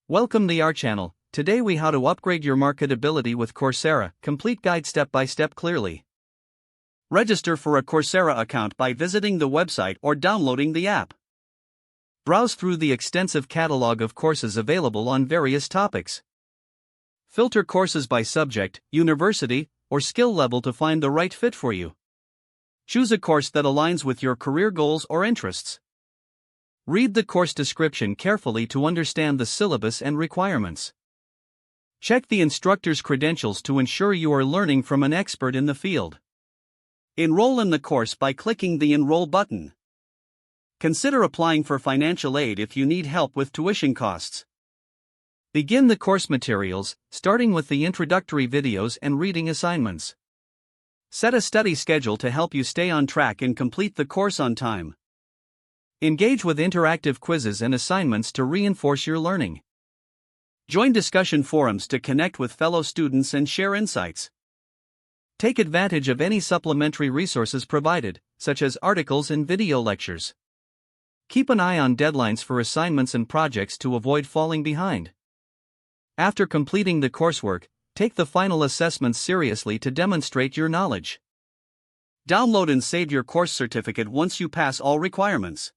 Welcome to our channel. Today we how to upgrade your marketability with Coursera, complete guide step by step clearly. Register for a Coursera account by visiting the website or downloading the app. Browse through the extensive catalog of courses available on various topics. Filter courses by subject, university, or skill level to find the right fit for you. Choose a course that aligns with your career goals or interests. Read the course description carefully to understand the syllabus and requirements. Check the instructor's credentials to ensure you are learning from an expert in the field. Enroll in the course by clicking the Enroll button. Consider applying for financial aid if you need help with tuition costs. Begin the course materials, starting with the introductory videos and reading assignments. Set a study schedule to help you stay on track and complete the course on time. Engage with interactive quizzes and assignments to reinforce your learning. Join discussion forums to connect with fellow students and share insights. Take advantage of any supplementary resources provided, such as articles and video lectures. Keep an eye on deadlines for assignments and projects to avoid falling behind. After completing the coursework, take the final assessments seriously to demonstrate your knowledge. Download and save your course certificate once you pass all requirements.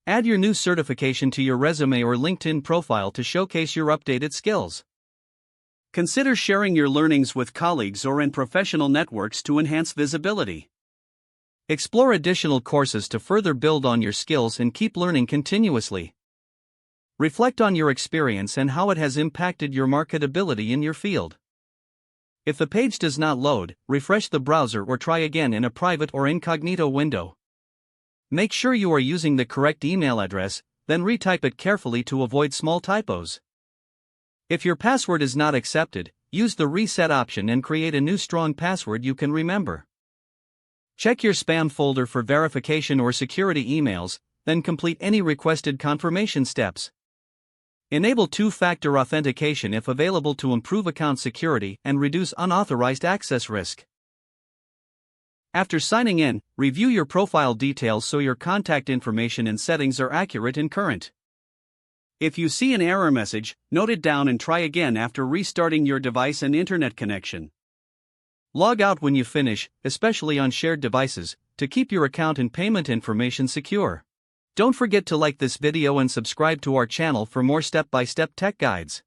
Add your new certification to your resume or LinkedIn profile to showcase your updated skills. Consider sharing your learnings with colleagues or in professional networks to enhance visibility. Explore additional courses to further build on your skills and keep learning continuously. Reflect on your experience and how it has impacted your marketability in your field. If the page does not load, refresh the browser or try again in a private or incognito window. Make sure you are using the correct email address, then retype it carefully to avoid small typos. If your password is not accepted, use the reset option and create a new strong password you can remember. Check your spam folder for verification or security emails, then complete any requested confirmation steps. Enable two-factor authentication if available to improve account security and reduce unauthorized access risk. After signing in, review your profile details so your contact information and settings are accurate and current. If you see an error message, note it down and try again after restarting your device and internet connection. Log out when you finish, especially on shared devices, to keep your account and payment information secure. Don't forget to like this video and subscribe to our channel for more step-by-step tech guides.